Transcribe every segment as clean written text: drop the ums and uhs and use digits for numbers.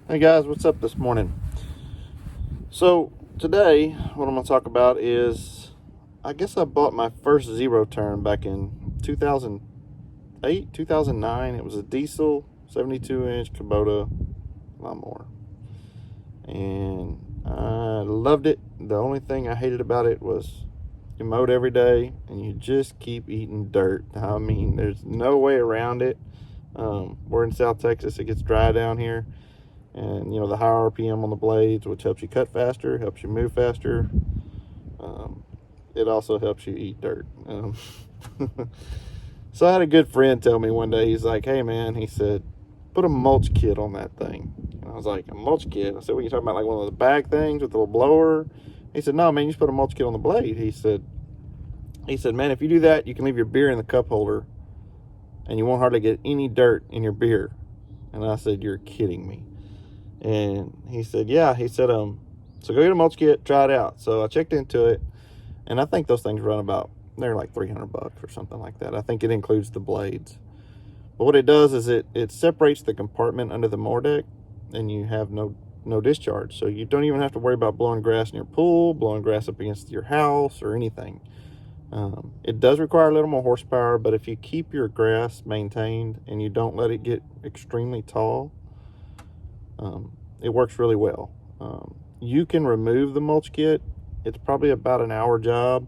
Hey guys, what's up this morning? So today what I'm going to talk about is, I guess I bought my first zero turn back in 2008, 2009. It was a diesel 72-inch Kubota lawnmower, and I loved it. The only thing I hated about it was you mowed every day and you just keep eating dirt. I mean, there's no way around it. We're in South Texas. It gets dry down here. And, you know, the higher RPM on the blades, which helps you cut faster, helps you move faster. It also helps you eat dirt. So I had a good friend tell me one day, he's like, hey, man, he said, put a mulch kit on that thing. And I was like, a mulch kit? I said, what are you talking about, like one of those bag things with a little blower? He said, no, man, you just put a mulch kit on the blade. He said, man, if you do that, you can leave your beer in the cup holder and you won't hardly get any dirt in your beer. And I said, you're kidding me. And he said, yeah. He said, so go get a mulch kit, try it out. So I checked into it, and I think those things run about, they're like $300 or something like that. I think it includes the blades. But what it does is it separates the compartment under the mower deck, and you have no discharge. So you don't even have to worry about blowing grass in your pool, blowing grass up against your house, or anything. It does require a little more horsepower, but if you keep your grass maintained and you don't let it get extremely tall, it works really well. You can remove the mulch kit. It's probably about an hour job.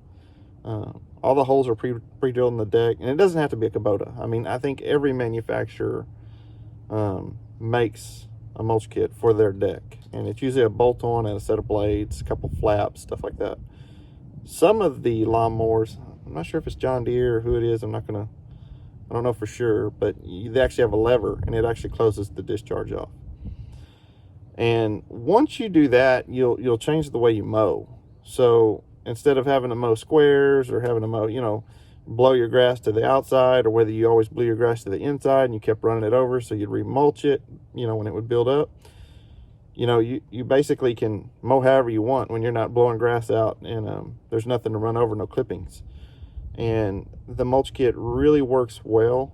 All the holes are pre-drilled in the deck, and it doesn't have to be a Kubota. I mean, I think every manufacturer makes a mulch kit for their deck, and it's usually a bolt-on and a set of blades, a couple flaps, stuff like that. Some of the lawnmowers, I'm not sure if it's John Deere or who it is, I don't know for sure, but they actually have a lever, and it actually closes the discharge off. And once you do that, you'll change the way you mow. So instead of having to mow squares or having to mow, you know, blow your grass to the outside, or whether you always blew your grass to the inside and you kept running it over so you'd remulch it, you know, when it would build up, you know, you basically can mow however you want when you're not blowing grass out, and there's nothing to run over, no clippings. And the mulch kit really works well.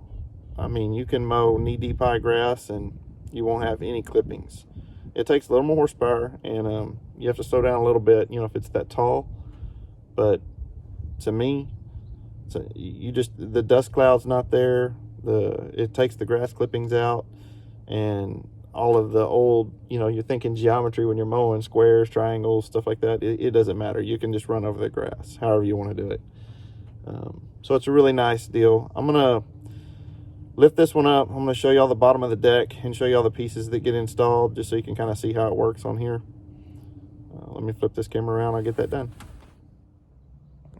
I mean, you can mow knee-deep high grass and you won't have any clippings. It takes a little more horsepower, and you have to slow down a little bit, you know, if it's that tall. But to me, the dust cloud's not there. It takes the grass clippings out, and all of the old, you know, you're thinking geometry when you're mowing, squares, triangles, stuff like that. It doesn't matter. You can just run over the grass, however you want to do it. So it's a really nice deal. I'm gonna lift this one up. I'm going to show you all the bottom of the deck and show you all the pieces that get installed, just so you can kind of see how it works on here. Let me flip this camera around. I'll get that done.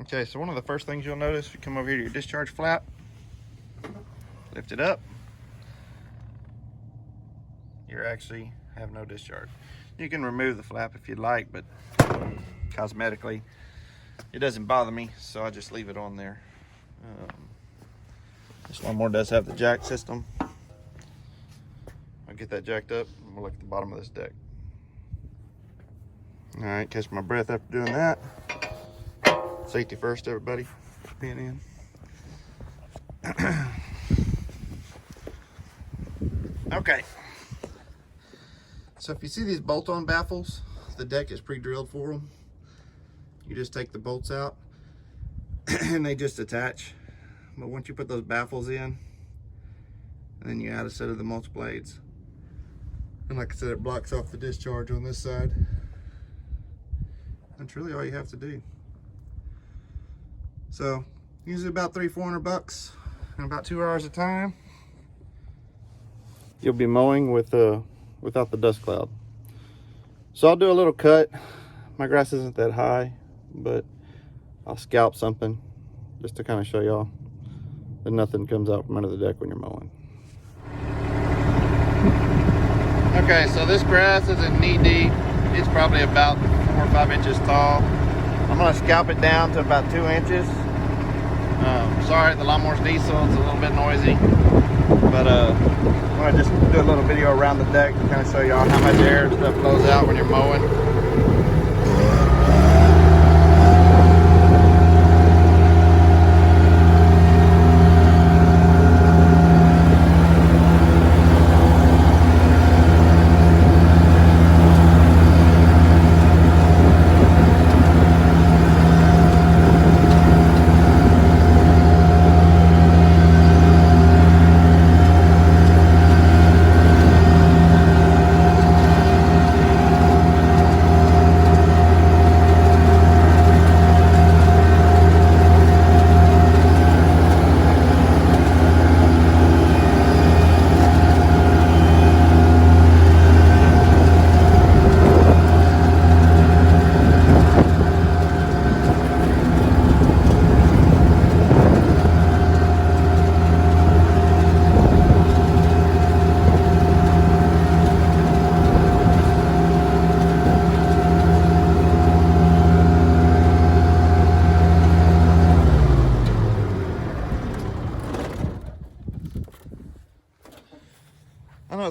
Okay, so one of the first things you'll notice, you come over here to your discharge flap, lift it up. You actually have no discharge. You can remove the flap if you'd like, but cosmetically, it doesn't bother me, so I just leave it on there. This lawnmower does have the jack system. I'll get that jacked up and we'll look at the bottom of this deck. All right, catch my breath after doing that. Safety first, everybody. Pin in. Okay. So if you see these bolt-on baffles, the deck is pre-drilled for them. You just take the bolts out and they just attach. But once you put those baffles in, and then you add a set of the mulch blades, and like I said, it blocks off the discharge on this side. That's really all you have to do. So usually about $300-400 in about 2 hours of time, you'll be mowing without the dust cloud. So I'll do a little cut. My grass isn't that high, but I'll scalp something just to kind of show y'all that nothing comes out from under the deck when you're mowing. Okay, so this grass isn't knee deep. It's probably about 4 or 5 inches tall. I'm gonna scalp it down to about 2 inches. Sorry, the lawnmower's diesel, it's a little bit noisy. But I'm gonna just do a little video around the deck to kind of show y'all how much air and stuff blows out when you're mowing.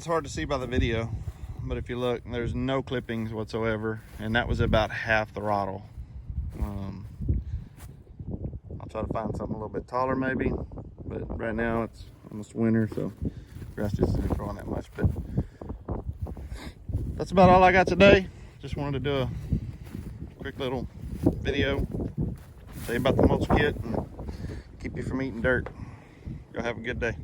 it's hard to see by the video, but if you look, there's no clippings whatsoever, and that was about half the throttle. I'll try to find something a little bit taller maybe, but right now it's almost winter, so grass just isn't growing that much. But that's about all I got today. Just wanted to do a quick little video, tell you about the mulch kit, and keep you from eating dirt. Y'all have a good day.